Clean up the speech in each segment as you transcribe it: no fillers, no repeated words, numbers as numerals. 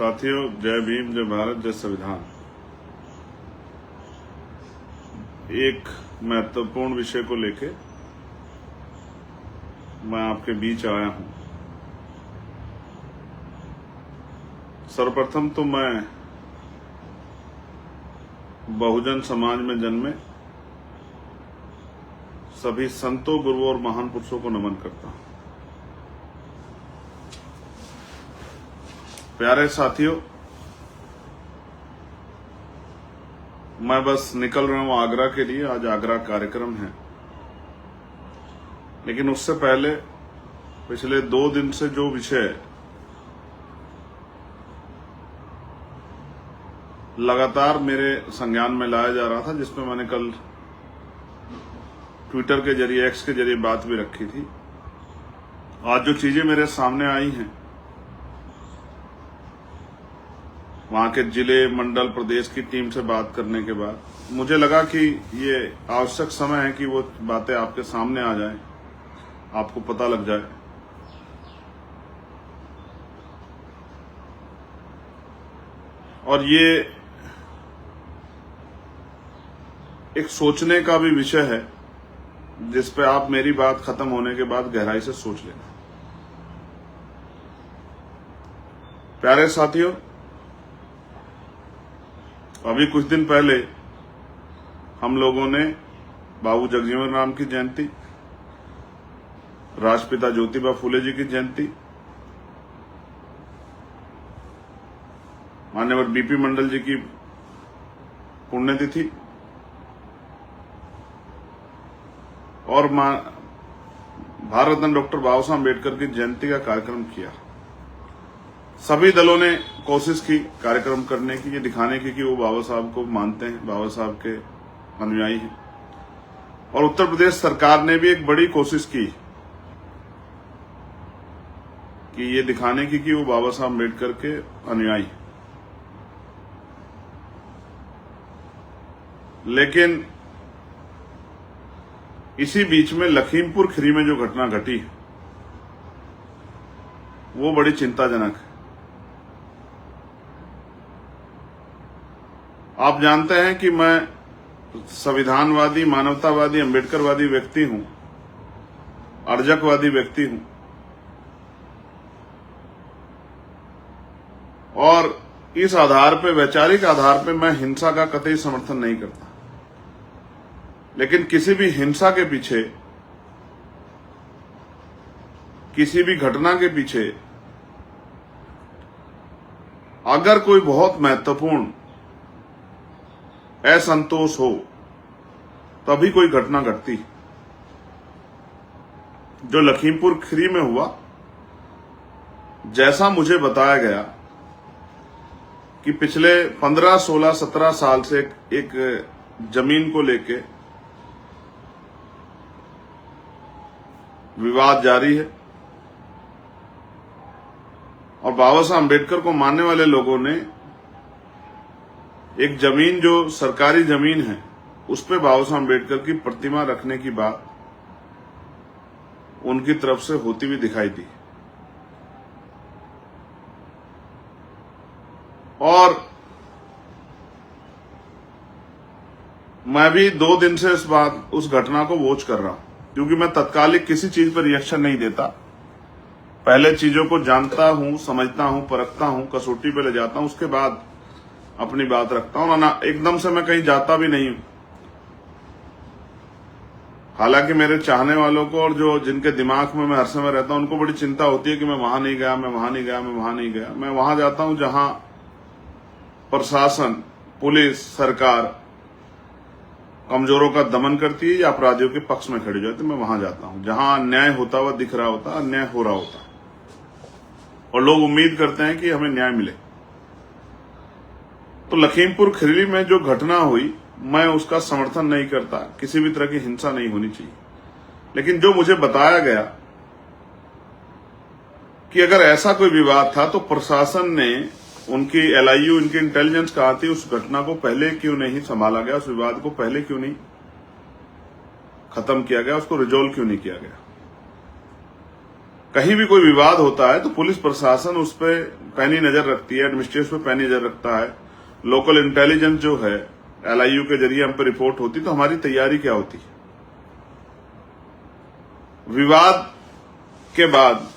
साथियों, जय भीम, जय भारत, जय संविधान। एक महत्वपूर्ण विषय को लेके मैं आपके बीच आया हूं। सर्वप्रथम तो मैं बहुजन समाज में जन्मे सभी संतों, गुरुओं और महान पुरुषों को नमन करता हूं। प्यारे साथियों, मैं बस निकल रहा हूं आगरा के लिए। आज आगरा कार्यक्रम है, लेकिन उससे पहले पिछले 2 दिन से जो विषय लगातार मेरे संज्ञान में लाया जा रहा था, जिसमें मैंने कल ट्विटर के जरिए, एक्स के जरिए बात भी रखी थी, आज जो चीजें मेरे सामने आई हैं, वहां के जिले, मंडल, प्रदेश की टीम से बात करने के बाद मुझे लगा कि ये आवश्यक समय है कि वो बातें आपके सामने आ जाएं, आपको पता लग जाए। और ये एक सोचने का भी विषय है, जिस पे आप मेरी बात खत्म होने के बाद गहराई से सोच लेना। प्यारे साथियों, अभी कुछ दिन पहले हम लोगों ने बाबू जगजीवन राम की जयंती, राष्ट्रपिता ज्योतिबा फूले जी की जयंती, मान्यवर बीपी मंडल जी की पुण्यतिथि और भारत रत्न डॉक्टर बाबा साहब अम्बेडकर की जयंती का कार्यक्रम किया। सभी दलों ने कोशिश की कार्यक्रम करने की, ये दिखाने की कि वो बाबा साहब को मानते हैं, बाबा साहब के अनुयायी हैं। और उत्तर प्रदेश सरकार ने भी एक बड़ी कोशिश की कि ये दिखाने की कि वो बाबा साहब अम्बेडकर के अनुयायी हैं। लेकिन इसी बीच में लखीमपुर खीरी में जो घटना घटी, वो बड़ी चिंताजनक है। आप जानते हैं कि मैं संविधानवादी, मानवतावादी, अम्बेडकरवादी व्यक्ति हूं, अर्जकवादी व्यक्ति हूं, और इस आधार पे, वैचारिक आधार पे, मैं हिंसा का कतई समर्थन नहीं करता। लेकिन किसी भी हिंसा के पीछे, किसी भी घटना के पीछे अगर कोई बहुत महत्वपूर्ण असंतोष हो, तभी कोई घटना घटती। जो लखीमपुर खीरी में हुआ, जैसा मुझे बताया गया कि पिछले 15, 16, 17 साल से एक जमीन को लेके विवाद जारी है, और बाबा साहब अम्बेडकर को मानने वाले लोगों ने एक जमीन, जो सरकारी जमीन है, उस पे बाबा साहब अम्बेडकर की प्रतिमा रखने की बात उनकी तरफ से होती हुई दिखाई दी। और मैं भी 2 दिन से उस घटना को वॉच कर रहा हूं, क्योंकि मैं तत्कालिक किसी चीज पर रिएक्शन नहीं देता। पहले चीजों को जानता हूं, समझता हूं, परखता हूं, कसौटी पे ले जाता हूं, उसके बाद अपनी बात रखता हूं। ना एकदम से मैं कहीं जाता भी नहीं हूं। हालांकि मेरे चाहने वालों को और जो जिनके दिमाग में मैं हर समय रहता हूं, उनको बड़ी चिंता होती है कि मैं वहां नहीं गया, मैं वहां नहीं गया, मैं वहां नहीं गया। मैं वहां जाता हूं जहां प्रशासन, पुलिस, सरकार कमजोरों का दमन करती है या अपराधियों के पक्ष में खड़ी जाती है। मैं वहां जाता हूं जहां अन्याय होता हुआ दिख रहा होता, अन्याय हो रहा होता, और लोग उम्मीद करते हैं कि हमें न्याय मिले। तो लखीमपुर खीरी में जो घटना हुई, मैं उसका समर्थन नहीं करता। किसी भी तरह की हिंसा नहीं होनी चाहिए। लेकिन जो मुझे बताया गया कि अगर ऐसा कोई विवाद था, तो प्रशासन ने, उनकी LIU, उनकी इंटेलिजेंस कहा थी, उस घटना को पहले क्यों नहीं संभाला गया, उस विवाद को पहले क्यों नहीं खत्म किया गया, उसको रिजोल्व क्यों नहीं किया गया। कहीं भी कोई विवाद होता है तो पुलिस प्रशासन उस पर पैनी नजर रखती है, एडमिनिस्ट्रेशन पे पैनी नजर रखता है, लोकल इंटेलिजेंस जो है LIU के जरिए हम पे रिपोर्ट होती, तो हमारी तैयारी क्या होती है। विवाद के बाद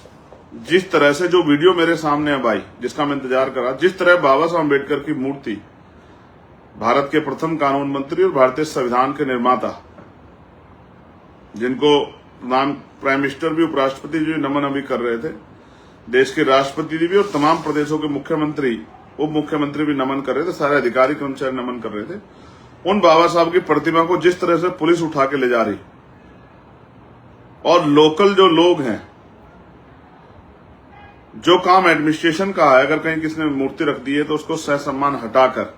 जिस तरह से जो वीडियो मेरे सामने अब आई, जिसका मैं इंतजार कर रहा, जिस तरह बाबा साहब अम्बेडकर की मूर्ति, भारत के प्रथम कानून मंत्री और भारतीय संविधान के निर्माता, जिनको प्राइम मिनिस्टर भी, उपराष्ट्रपति जी नमन अभी कर रहे थे, देश के राष्ट्रपति जी भी और तमाम प्रदेशों के मुख्यमंत्री, उप मुख्यमंत्री भी नमन कर रहे थे, सारे अधिकारी कर्मचारी नमन कर रहे थे। उन बाबा साहब की प्रतिमा को जिस तरह से पुलिस उठा के ले जा रही, और लोकल जो लोग हैं, जो काम एडमिनिस्ट्रेशन का है, अगर कहीं किसी ने मूर्ति रख दी है तो उसको सहसम्मान हटाकर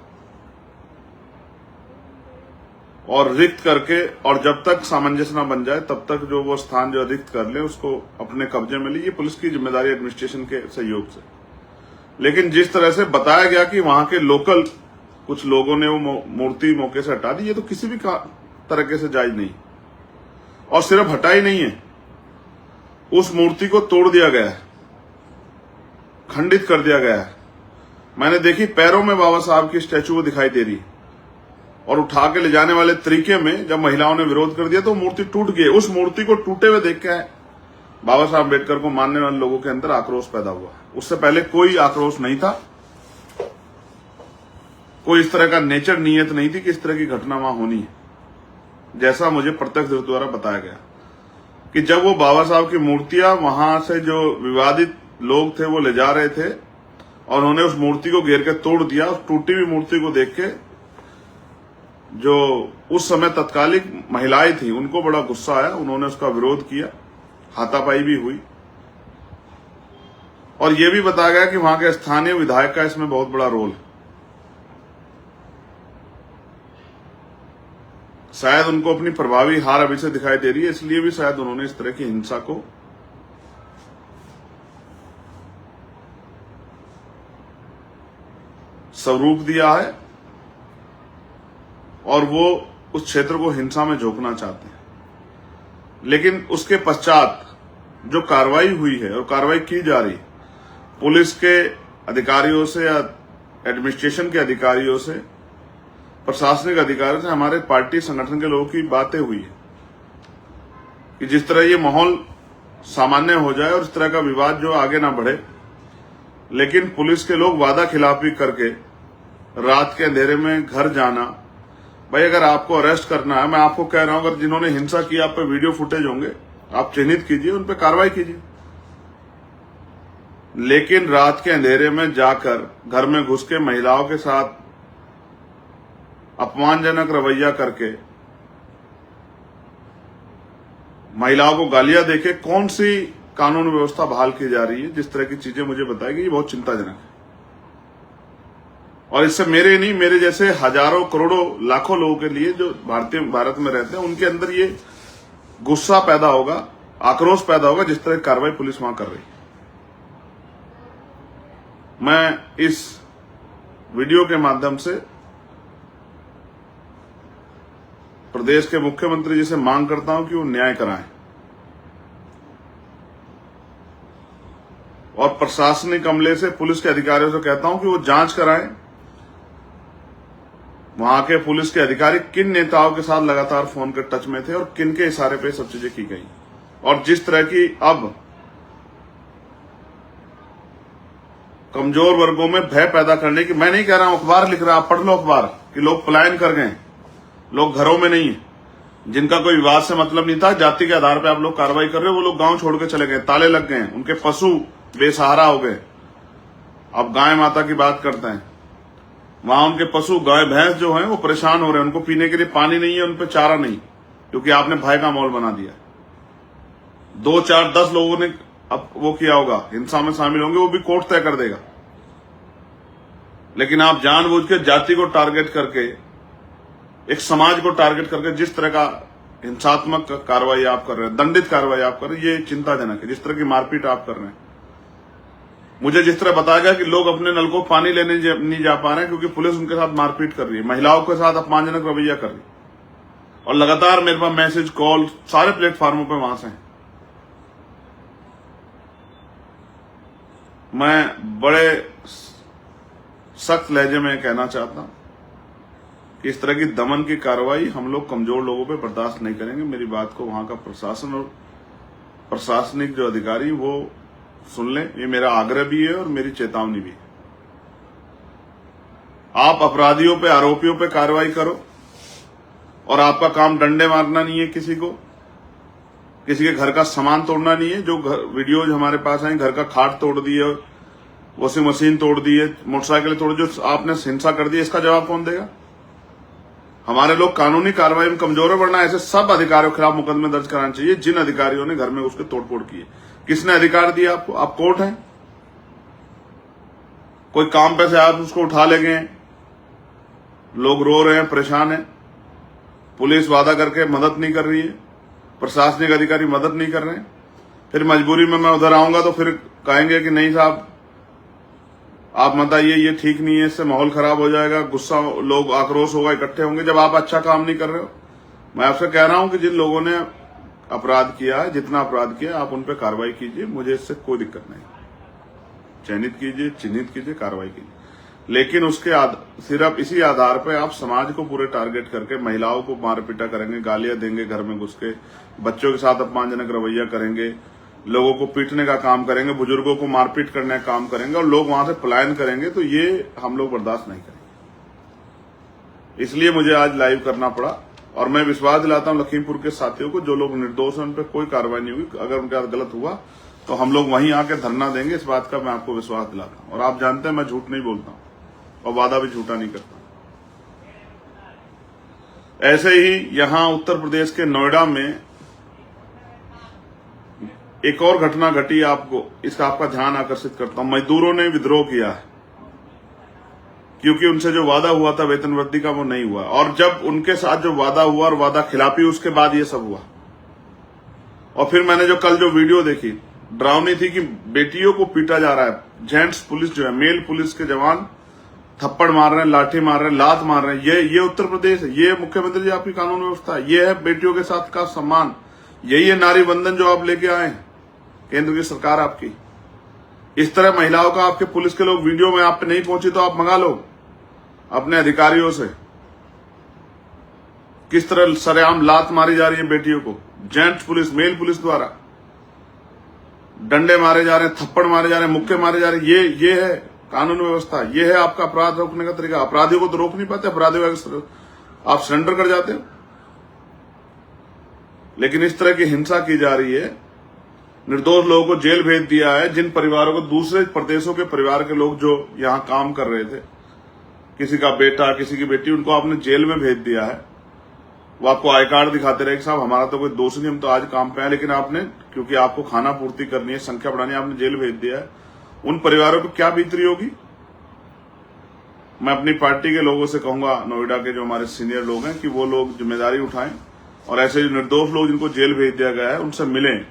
और रिक्त करके, और जब तक सामंजस्य न बन जाए तब तक जो वो स्थान जो रिक्त कर ले उसको अपने कब्जे में ली, ये पुलिस की जिम्मेदारी एडमिनिस्ट्रेशन के सहयोग से। लेकिन जिस तरह से बताया गया कि वहां के लोकल कुछ लोगों ने वो मूर्ति मौके से हटा दी, ये तो किसी भी तरीके से जायज नहीं। और सिर्फ हटाई नहीं है, उस मूर्ति को तोड़ दिया गया है, खंडित कर दिया गया है। मैंने देखी पैरों में बाबा साहब की स्टैचू दिखाई दे रही, और उठा के ले जाने वाले तरीके में जब महिलाओं ने विरोध कर दिया तो मूर्ति टूट गई। उस मूर्ति को टूटे हुए देख के बाबा साहब अम्बेडकर को मानने वाले लोगों के अंदर आक्रोश पैदा हुआ। उससे पहले कोई आक्रोश नहीं था, कोई इस तरह का नेचर नीयत नहीं थी कि इस तरह की घटना वहां होनी है। जैसा मुझे प्रत्यक्षदर्शी द्वारा बताया गया कि जब वो बाबा साहब की मूर्तियां वहां से जो विवादित लोग थे वो ले जा रहे थे, और उन्होंने उस मूर्ति को घेर के तोड़ दिया। उस टूटी हुई मूर्ति को देख के जो उस समय तत्कालिक महिलाएं थी उनको बड़ा गुस्सा आया, उन्होंने उसका विरोध किया, हाथापाई भी हुई। और यह भी बताया गया कि वहां के स्थानीय विधायक का इसमें बहुत बड़ा रोल है। शायद उनको अपनी प्रभावी हार अभी से दिखाई दे रही है, इसलिए भी शायद उन्होंने इस तरह की हिंसा को स्वरूप दिया है, और वो उस क्षेत्र को हिंसा में झोंकना चाहते हैं। लेकिन उसके पश्चात जो कार्रवाई हुई है और कार्रवाई की जा रही, पुलिस के अधिकारियों से या एडमिनिस्ट्रेशन के अधिकारियों से, प्रशासनिक अधिकारियों से, हमारे पार्टी संगठन के लोगों की बातें हुई है कि जिस तरह ये माहौल सामान्य हो जाए और इस तरह का विवाद जो आगे ना बढ़े। लेकिन पुलिस के लोग वादा खिलाफी करके रात के अंधेरे में घर जाना, भाई अगर आपको अरेस्ट करना है, मैं आपको कह रहा हूं, अगर जिन्होंने हिंसा की आप पे वीडियो फुटेज होंगे, आप चिन्हित कीजिए, उन पे कार्रवाई कीजिए। लेकिन रात के अंधेरे में जाकर घर में घुस के महिलाओं के साथ अपमानजनक रवैया करके, महिलाओं को गालियां देके कौन सी कानून व्यवस्था बहाल की जा रही है, जिस तरह की चीजें मुझे बताई गई, ये बहुत चिंताजनक है। और इससे मेरे नहीं, मेरे जैसे हजारों करोड़ों लाखों लोगों के लिए जो भारत में रहते हैं, उनके अंदर ये गुस्सा पैदा होगा, आक्रोश पैदा होगा, जिस तरह कार्रवाई पुलिस वहां कर रही है। मैं इस वीडियो के माध्यम से प्रदेश के मुख्यमंत्री जी से मांग करता हूं कि वो न्याय कराएं, और प्रशासनिक अमले से, पुलिस के अधिकारियों से कहता हूं कि वो जांच कराएं, वहां के पुलिस के अधिकारी किन नेताओं के साथ लगातार फोन के टच में थे और किन के इशारे पे सब चीजें की गई। और जिस तरह की अब कमजोर वर्गों में भय पैदा करने की, मैं नहीं कह रहा हूं, अखबार लिख रहा, आप पढ़ लो अखबार, कि लोग पलायन कर गए, लोग घरों में नहीं है, जिनका कोई विवाद से मतलब नहीं था, जाति के आधार पर आप लोग कार्रवाई कर रहे हो, वो लोग गांव छोड़ के चले गए, ताले लग गए, उनके पशु बेसहारा हो गए। अब गाय माता की बात करते हैं, वहां उनके पशु गाय भैंस जो हैं वो परेशान हो रहे हैं, उनको पीने के लिए पानी नहीं है, उन पे चारा नहीं, क्योंकि आपने भय का माहौल बना दिया। 2, 4, 10 लोगों ने अब वो किया होगा, हिंसा में शामिल होंगे, वो भी कोर्ट तय कर देगा। लेकिन आप जानबूझ के जाति को टारगेट करके, एक समाज को टारगेट करके जिस तरह का हिंसात्मक कार्रवाई आप कर रहे हैं, दंडित कार्रवाई आप कर रहे हैं, ये चिंताजनक है। जिस तरह की मारपीट आप कर रहे हैं, मुझे जिस तरह बताया गया कि लोग अपने नल को पानी लेने नहीं जा पा रहे हैं क्योंकि पुलिस उनके साथ मारपीट कर रही है, महिलाओं के साथ अपमानजनक रवैया कर रही है, और लगातार मेरे पास मैसेज, कॉल सारे प्लेटफॉर्मों पे वहां से हैं। मैं बड़े सख्त लहजे में कहना चाहता हूं कि इस तरह की दमन की कार्रवाई हम लोग कमजोर लोगों पे बर्दाश्त नहीं करेंगे। मेरी बात को वहां का प्रशासन और प्रशासनिक जो अधिकारी वो सुन लें, ये मेरा आग्रह भी है और मेरी चेतावनी भी है। आप अपराधियों पे, आरोपियों पे कार्रवाई करो और आपका काम डंडे मारना नहीं है, किसी के घर का सामान तोड़ना नहीं है। जो वीडियोज हमारे पास आई, घर का खाट तोड़ दिए, वॉशिंग मशीन तोड़ दिए, मोटरसाइकिल तोड़, जो आपने हिंसा कर दी, इसका जवाब कौन देगा? हमारे लोग कानूनी कार्रवाई में कमजोर है, वरना ऐसे सब अधिकारियों के खिलाफ मुकदमे दर्ज कराने चाहिए जिन अधिकारियों ने घर में उसके तोड़फोड़ की है। किसने अधिकार दिया आपको? आप कोर्ट हैं? कोई काम पे से आप उसको उठा ले गए, लोग रो रहे हैं, परेशान हैं, पुलिस वादा करके मदद नहीं कर रही है, प्रशासनिक अधिकारी मदद नहीं कर रहे हैं, फिर मजबूरी में मैं उधर आऊंगा तो फिर कहेंगे कि नहीं साहब आप मत आइए, ये ठीक नहीं है, इससे माहौल खराब हो जाएगा, गुस्सा, लोग आक्रोश होगा, इकट्ठे होंगे, जब आप अच्छा काम नहीं कर रहे हो। मैं आपसे कह रहा हूं कि जिन लोगों ने अपराध किया है, जितना अपराध किया, आप उन पर कार्रवाई कीजिए, मुझे इससे कोई दिक्कत नहीं। चयनित कीजिए, चिन्हित कीजिए, कार्रवाई कीजिए, लेकिन उसके सिर्फ इसी आधार पर आप समाज को पूरे टारगेट करके महिलाओं को मार पीटा करेंगे, गालियां देंगे, घर में घुस के बच्चों के साथ अपमानजनक रवैया करेंगे, लोगों को पीटने का काम करेंगे, बुजुर्गों को मारपीट करने का काम करेंगे और लोग वहां से पलायन करेंगे, तो ये हम लोग बर्दाश्त नहीं करेंगे। इसलिए मुझे आज लाइव करना पड़ा और मैं विश्वास दिलाता हूं लखीमपुर के साथियों को, जो लोग निर्दोष हैं उन पर कोई कार्रवाई नहीं हुई। अगर उनके साथ गलत हुआ तो हम लोग वहीं आके धरना देंगे, इस बात का मैं आपको विश्वास दिलाता हूं। और आप जानते हैं मैं झूठ नहीं बोलता हूं और वादा भी झूठा नहीं करता। ऐसे ही यहां उत्तर प्रदेश के नोएडा में एक और घटना घटी, आपको इसका आपका ध्यान आकर्षित करता हूं। मजदूरों ने विद्रोह किया है क्योंकि उनसे जो वादा हुआ था वेतन वृद्धि का वो नहीं हुआ, और जब उनके साथ जो वादा हुआ और वादा खिलाफी, उसके बाद ये सब हुआ। और फिर मैंने जो कल जो वीडियो देखी, डरावनी थी कि बेटियों को पीटा जा रहा है, जेंट्स पुलिस जो है, मेल पुलिस के जवान थप्पड़ मार रहे हैं, लाठी मार रहे हैं, लात मार रहे हैं। ये उत्तर प्रदेश है, ये मुख्यमंत्री जी आपकी कानून व्यवस्था है, ये है बेटियों के साथ का सम्मान, यही है नारी वंदन जो आप लेके आए हैं केंद्र की सरकार आपकी। इस तरह महिलाओं का आपके पुलिस के लोग, वीडियो में आप पे नहीं पहुंची तो आप मंगा लो अपने अधिकारियों से, किस तरह सरेआम लात मारी जा रही है बेटियों को, जेंट्स पुलिस, मेल पुलिस द्वारा डंडे मारे जा रहे हैं, थप्पड़ मारे जा रहे हैं, मुक्के मारे जा रहे हैं। ये है कानून व्यवस्था, ये है आपका अपराध रोकने का तरीका। अपराधियों को तो रोक नहीं पाते, अपराधियों का आप सरेंडर कर जाते हो, लेकिन इस तरह की हिंसा की जा रही है। निर्दोष लोगों को जेल भेज दिया है, जिन परिवारों को, दूसरे प्रदेशों के परिवार के लोग जो यहां काम कर रहे थे, किसी का बेटा, किसी की बेटी, उनको आपने जेल में भेज दिया है। वो आपको आई कार्ड दिखाते रहे कि साहब हमारा तो कोई दोष नहीं, हम तो आज काम पे आए, लेकिन आपने, क्योंकि आपको खाना पूर्ति करनी है, संख्या बढ़ानी है, आपने जेल भेज दिया है। उन परिवारों को क्या बीतरी होगी? मैं अपनी पार्टी के लोगों से कहूंगा, नोएडा के जो हमारे सीनियर लोग हैं, कि वो लोग जिम्मेदारी उठाएं और ऐसे जो निर्दोष लोग जिनको जेल भेज दिया गया है उनसे मिलें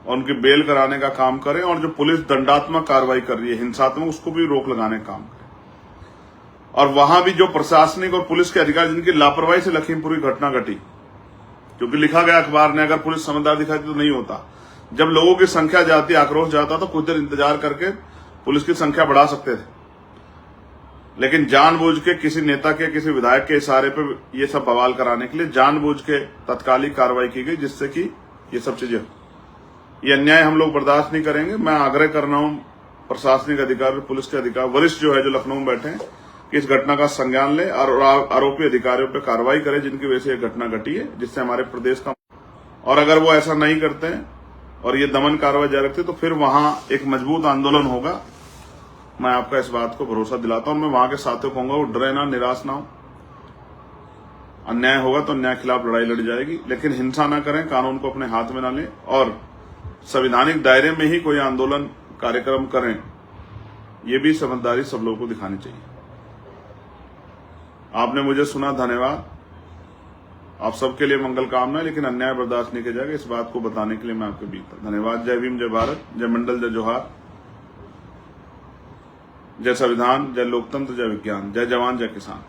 और उनकी बेल कराने का काम करें, और जो पुलिस दंडात्मक कार्रवाई कर रही है, हिंसात्मक, उसको भी रोक लगाने का काम करें। और वहां भी जो प्रशासनिक और पुलिस के अधिकारी जिनकी लापरवाही से लखीमपुर की घटना घटी, क्योंकि लिखा गया अखबार ने, अगर पुलिस समझदार दिखाती तो नहीं होता। जब लोगों की संख्या जाती, आक्रोश जाता, तो कुछ देर इंतजार करके पुलिस की संख्या बढ़ा सकते थे, लेकिन जानबूझ के किसी नेता के, किसी विधायक के इशारे पे ये सब बवाल कराने के लिए जानबूझ के तत्कालिक कार्रवाई की गई, जिससे कि ये सब चीजें, ये अन्याय हम लोग बर्दाश्त नहीं करेंगे। मैं आग्रह कर रहा हूं प्रशासनिक अधिकारी, पुलिस के अधिकारी, वरिष्ठ जो है, जो लखनऊ में बैठे हैं, कि इस घटना का संज्ञान ले और आरोपी अधिकारियों पर कार्रवाई करें जिनकी वजह से यह घटना घटी है, जिससे हमारे प्रदेश का, और अगर वो ऐसा नहीं करते हैं और ये दमन कार्रवाई जारी रखते तो फिर वहां एक मजबूत आंदोलन होगा। मैं आपका इस बात को भरोसा दिलाता हूं। मैं वहां के साथियों को कहूंगा वो डरे ना, निराश ना हो। अन्याय होगा तो अन्याय के खिलाफ लड़ाई लड़ी जाएगी, लेकिन हिंसा ना करें, कानून को अपने हाथ में ना लें और संवैधानिक दायरे में ही कोई आंदोलन कार्यक्रम करें, ये भी समझदारी सब लोगों को दिखानी चाहिए। आपने मुझे सुना, धन्यवाद। आप सबके लिए मंगल कामना, लेकिन अन्याय बर्दाश्त नहीं किया जाएगा, इस बात को बताने के लिए मैं आपके बीच था। धन्यवाद। जय भीम, जय भारत, जय मंडल, जय जोहार, जय संविधान, जय लोकतंत्र, जय विज्ञान, जय जवान, जय किसान।